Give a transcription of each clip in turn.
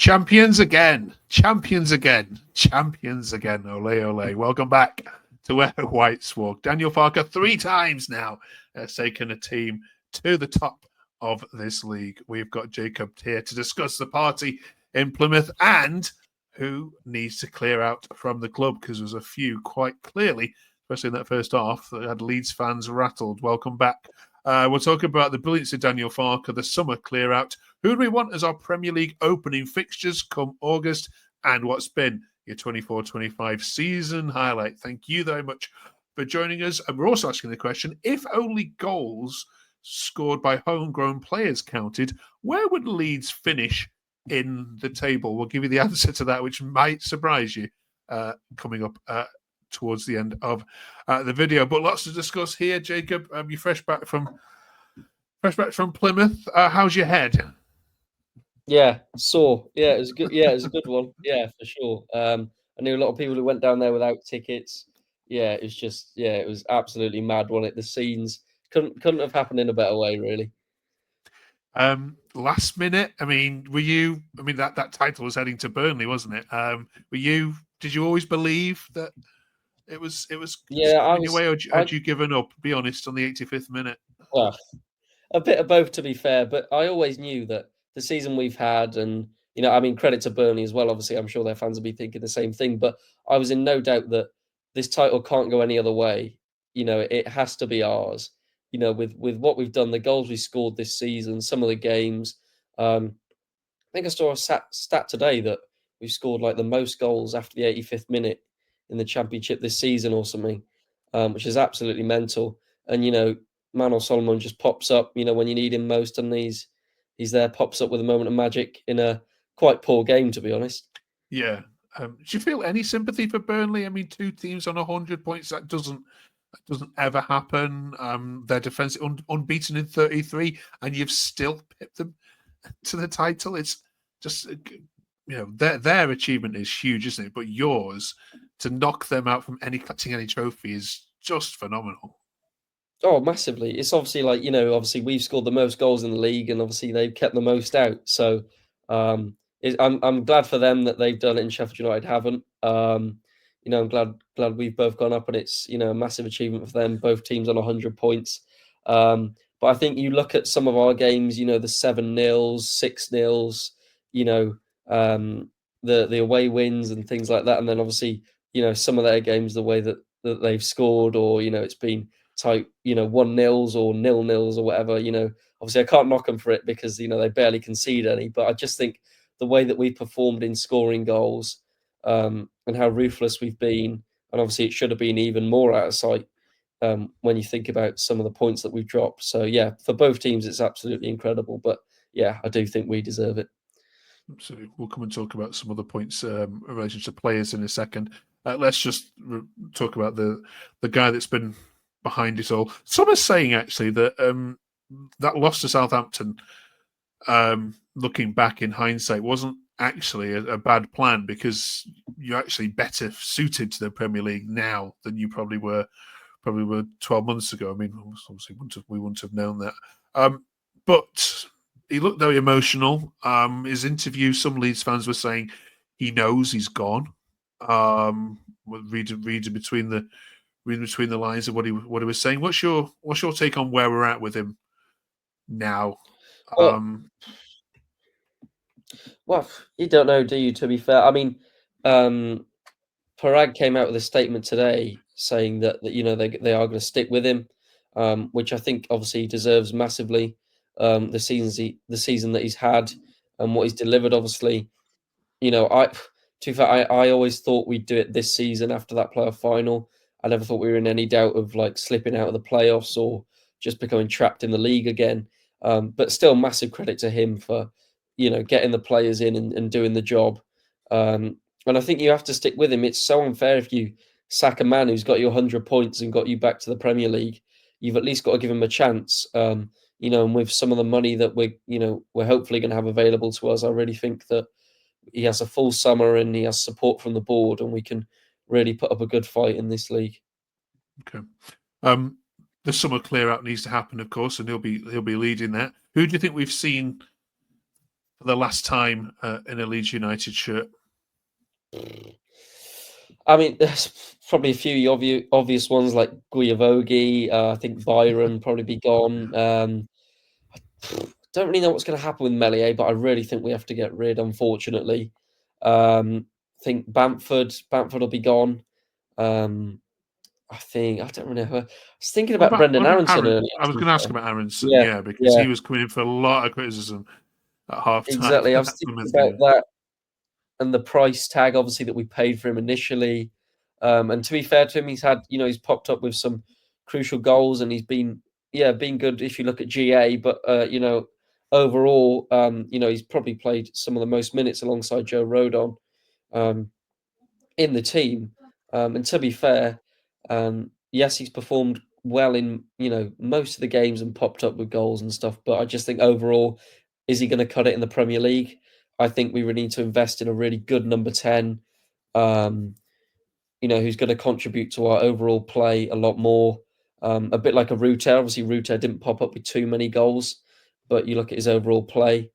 Champions again. Ole, ole. Welcome back to Where Whites Walk. Daniel Farke 3 times now has taken a team to the top of this league. We've got Jacob here to discuss the party in Plymouth and who needs to clear out from the club, because there's a few quite clearly, especially in that first half, that had Leeds fans rattled. Welcome back. We'll talk about the brilliance of Daniel Farke, the summer clear out, who do we want as our Premier League opening fixtures come August, and what's been your 24-25 season highlight. Thank you very much for joining us. And we're also asking the question, if only goals scored by homegrown players counted, where would Leeds finish in the table? We'll give you the answer to that, which might surprise you coming up towards the end of the video. But lots to discuss here, Jacob. You're fresh back from Plymouth. How's your head? Yeah, sore. Yeah, it was good. Yeah, it was a good one. Yeah, for sure. I knew a lot of people who went down there without tickets. Yeah, it was just, it was absolutely mad, wasn't it? The scenes couldn't have happened in a better way, really. Last minute, were you? That title was heading to Burnley, wasn't it? Did you always believe that it was coming your way, or had you given up? Be honest, on the 85th minute. Well, a bit of both, to be fair, but I always knew that the season we've had, and credit to Burnley as well. Obviously, I'm sure their fans will be thinking the same thing. But I was in no doubt that this title can't go any other way. It has to be ours. With what we've done, the goals we scored this season, some of the games. I think I saw a stat today that we've scored like the most goals after the 85th minute in the Championship this season or something, which is absolutely mental. And Manor Solomon just pops up, when you need him most, and he's there, pops up with a moment of magic in a quite poor game, to be honest. Yeah. Do you feel any sympathy for Burnley? 2 teams on 100 points, that doesn't ever happen. Their defence unbeaten in 33, and you've still pipped them to the title. It's just, their achievement is huge, isn't it? But yours, to knock them out from collecting any trophy, is just phenomenal. Oh, massively. It's obviously obviously we've scored the most goals in the league, and obviously they've kept the most out. So I'm glad for them that they've done it and Sheffield United haven't. I'm glad we've both gone up, and it's a massive achievement for them. Both teams on 100 points. But I think you look at some of our games, the 7-0s, 6-0s, the away wins and things like that, and then obviously some of their games, the way that they've scored, or it's been tight, 1-0s or 0-0s or whatever. Obviously I can't knock them for it because they barely concede any, but I just think the way that we performed in scoring goals, and how ruthless we've been, and obviously it should have been even more out of sight when you think about some of the points that we've dropped. So yeah, for both teams it's absolutely incredible, but yeah, I do think we deserve it. Absolutely. We'll come and talk about some other points in relation to players in a second. Let's just talk about the guy that's been behind it all. Some are saying actually that that loss to Southampton, looking back in hindsight, wasn't actually a bad plan, because you're actually better suited to the Premier League now than you probably were 12 months ago. Obviously we wouldn't have known that. But he looked very emotional. His interview, some Leeds fans were saying he knows he's gone. Reading between the lines of what he was saying. What's your take on where we're at with him now? Well, you don't know, do you? To be fair, Parag came out with a statement today saying that they are going to stick with him, which I think obviously he deserves massively. The season that he's had and what he's delivered, obviously, to be fair, I always thought we'd do it this season after that playoff final. I never thought we were in any doubt of like slipping out of the playoffs or just becoming trapped in the league again. But still, massive credit to him for getting the players in and doing the job. And I think you have to stick with him. It's so unfair if you sack a man who's got you 100 points and got you back to the Premier League. You've at least got to give him a chance. And with some of the money that we're hopefully going to have available to us, I really think that he has a full summer and he has support from the board, and we can really put up a good fight in this league. Okay. The summer clear out needs to happen, of course, and he'll be leading that. Who do you think we've seen for the last time in a Leeds United shirt? I mean, there's probably a few obvious ones like Guiavogi. I think Byron probably be gone. Don't really know what's going to happen with Meslier, but I really think we have to get rid, unfortunately. I think Bamford will be gone. I don't really know. I was thinking about Brendan Aronson Aaron? earlier. I was going to ask about Aronson, Yeah, because yeah, he was coming in for a lot of criticism at half time. exactly. I was thinking about that and the price tag, obviously, that we paid for him initially. And to be fair to him, he's popped up with some crucial goals, and he's been good if you look at GA. But overall, he's probably played some of the most minutes alongside Joe Rodon in the team. And to be fair, yes, he's performed well in most of the games and popped up with goals and stuff. But I just think overall, is he going to cut it in the Premier League? I think we would need to invest in a really good number 10, who's going to contribute to our overall play a lot more. A bit like a Ruter. Obviously, Ruter didn't pop up with too many goals, but you look at his overall play,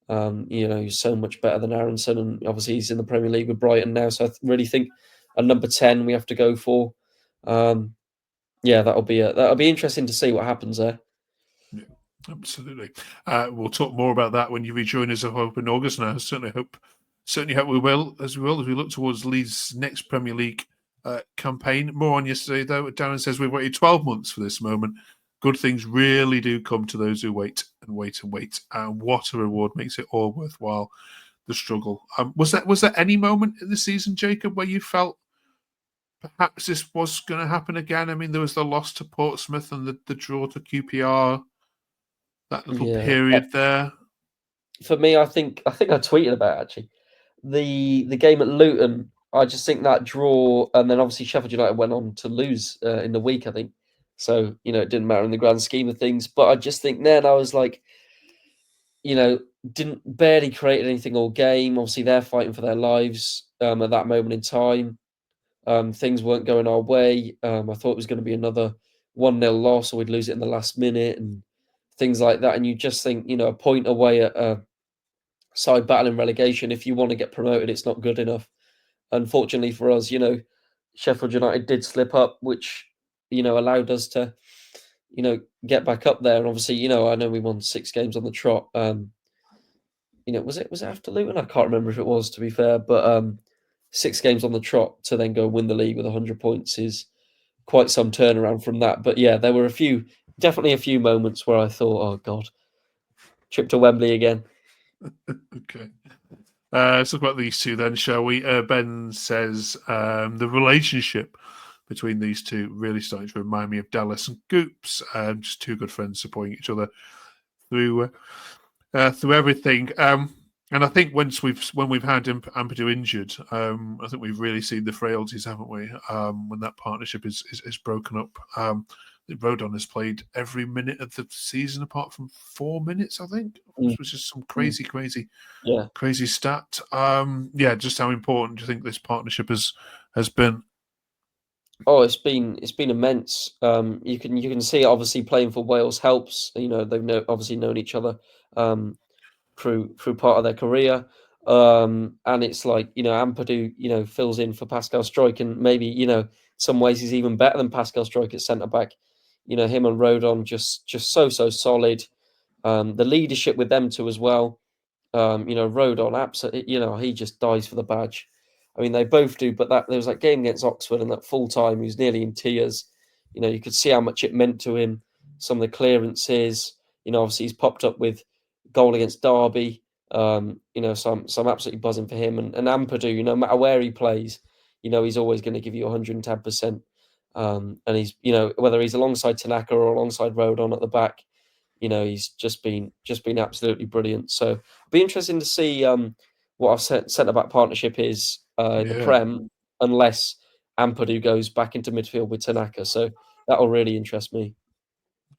he's so much better than Aronson, and obviously he's in the Premier League with Brighton now. So I really think a number 10 we have to go for. That'll be interesting to see what happens there. Yeah, absolutely. We'll talk more about that when you rejoin us, I hope, in August. And I certainly hope we will as we look towards Leeds' next Premier League campaign. More on yesterday, though. Darren says we've waited 12 months for this moment. Good things really do come to those who wait and wait and wait. And what a reward makes it all worthwhile, the struggle. Was there any moment in the season, Jacob, where you felt perhaps this was going to happen again? I mean, there was the loss to Portsmouth and the draw to QPR. That little period there. For me, I think I tweeted about it, actually the game at Luton. I just think that draw, and then obviously Sheffield United went on to lose in the week, I think. So it didn't matter in the grand scheme of things. But I just think then I was like, didn't barely create anything all game. Obviously, they're fighting for their lives at that moment in time. Things weren't going our way. I thought it was going to be another 1-0 loss, or we'd lose it in the last minute and things like that. And you just think, a point away at a side battling relegation, if you want to get promoted, it's not good enough. Unfortunately for us, Sheffield United did slip up, which, allowed us to, get back up there. And obviously, I know we won 6 games on the trot. Was it after Luton? I can't remember if it was, to be fair, but 6 games on the trot to then go win the league with 100 points is quite some turnaround from that. But yeah, there were definitely a few moments where I thought, oh God, trip to Wembley again. Okay. Let's talk about these two then, shall we? Ben says the relationship between these two really starting to remind me of Dallas and Goops, just two good friends supporting each other through everything. And I think when we've had Ampadu injured, I think we've really seen the frailties, haven't we? When that partnership is broken up. Rodon has played every minute of the season apart from 4 minutes, I think, which was just some crazy stat. Just how important do you think this partnership has been? Oh, it's been immense. You can see obviously playing for Wales helps. They've obviously known each other through part of their career. And it's like, Ampadu, fills in for Pascal Struijk, and maybe, some ways he's even better than Pascal Struijk at centre back. Him and Rodon just so solid. The leadership with them two as well. Rodon absolutely, he just dies for the badge. I mean, they both do, but there was that game against Oxford and that full time, he was nearly in tears. You could see how much it meant to him. Some of the clearances, obviously he's popped up with goal against Derby. So I'm absolutely buzzing for him. And Ampadu, no matter where he plays, he's always going to give you 110%. And he's, whether he's alongside Tanaka or alongside Rodon at the back, he's just been absolutely brilliant. So it'll be interesting to see what our centre-back partnership is in the Prem, unless Ampadu goes back into midfield with Tanaka. So that'll really interest me.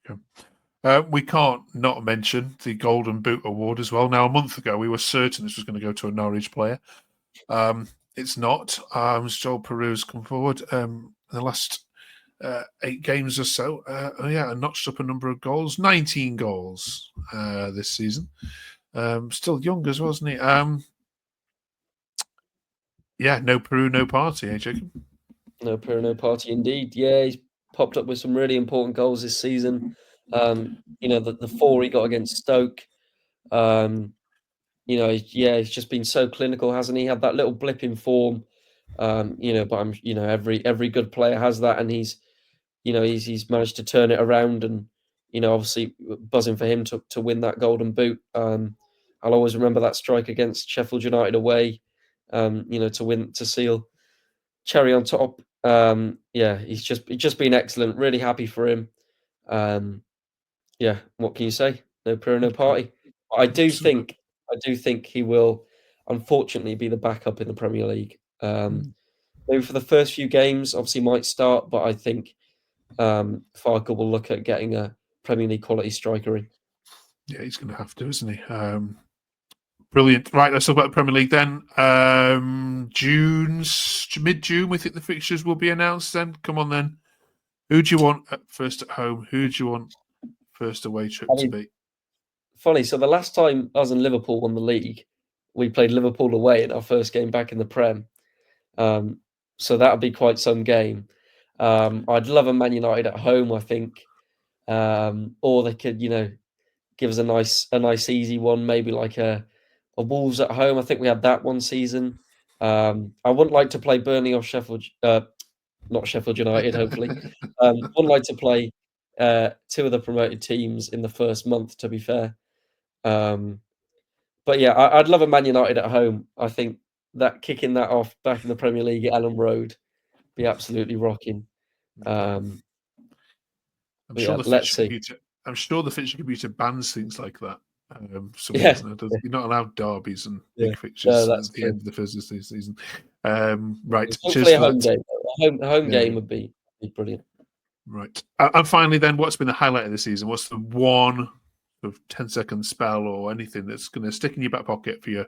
Okay. We can't not mention the Golden Boot Award as well. Now, a month ago, we were certain this was going to go to a Norwich player. It's not. Joel Peru's come forward in the last 8 games or so. And notched up a number of goals, 19 goals this season. Still young as well, wasn't he? Yeah, no Peru, no party, eh, Jacob? No Peru, no party indeed. Yeah, he's popped up with some really important goals this season. The 4 he got against Stoke. He's just been so clinical, hasn't he? Had that little blip in form. But every good player has that, and he's managed to turn it around, and obviously buzzing for him to win that golden boot. I'll always remember that strike against Sheffield United away, to seal cherry on top. He's just been excellent. Really happy for him. What can you say? No Peru, no party. I do think he will, unfortunately, be the backup in the Premier League. Maybe for the first few games, obviously might start, but I think Farke will look at getting a Premier League quality striker in. Yeah, he's going to have to, isn't he? Brilliant. Right, let's talk about the Premier League then. Mid-June, we think the fixtures will be announced then. Come on then. Who do you want first at home? Who do you want first away trip to be? Funny, so the last time us and Liverpool won the league, we played Liverpool away in our first game back in the Prem. So that would be quite some game. I'd love a Man United at home, I think. Or they could, give us a nice easy one, maybe like a Wolves at home. I think we had that one season. I wouldn't like to play Burnley or Sheffield, not Sheffield United, hopefully. Wouldn't like to play two of the promoted teams in the first month, to be fair. But yeah, I'd love a Man United at home. I think that kicking that off back in the Premier League at Ellen Road be absolutely rocking. I'm sure the fixture computer bans things like that. You're not allowed derbies and big fixtures at the end of the first season. Right. Hopefully a home game. A home game would be brilliant. Right. And finally, then, what's been the highlight of the season? What's the one sort of 10-second spell or anything that's going to stick in your back pocket for you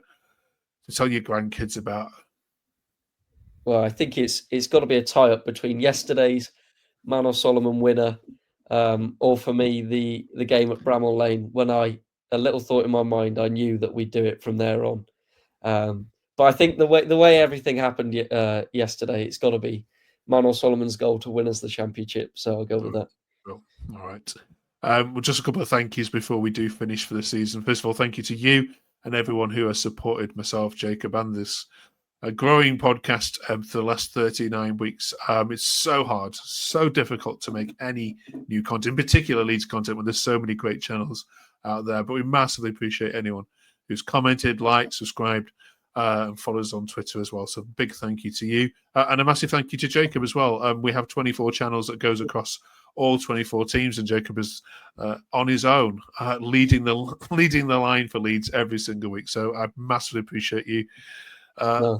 to tell your grandkids about? Well, I think it's got to be a tie-up between yesterday's Manor Solomon winner, or for me the game at Bramall Lane, when a little thought in my mind, I knew that we'd do it from there on. But I think the way everything happened yesterday, it's got to be Manor Solomon's goal to win us the championship. So I'll go with that. Well, all right. Well, just a couple of thank yous before we do finish for the season. First of all, thank you to you and everyone who has supported myself, Jacob, and this growing podcast for the last 39 weeks. It's so hard, so difficult to make any new content, in particular Leeds content, when there's so many great channels out there. But we massively appreciate anyone who's commented, liked, subscribed, and follows on Twitter as well. So big thank you to you. And a massive thank you to Jacob as well. We have 24 channels that goes across all 24 teams, and Jacob is on his own, leading the line for Leeds every single week. So I massively appreciate you.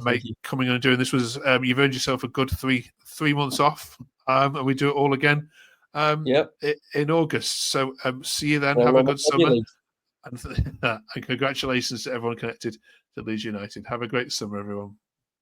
Mate, coming on and doing this. You've earned yourself a good three months off, and we do it all again in August. So see you then. Have a good summer, and congratulations to everyone connected to Leeds United. Have a great summer, everyone.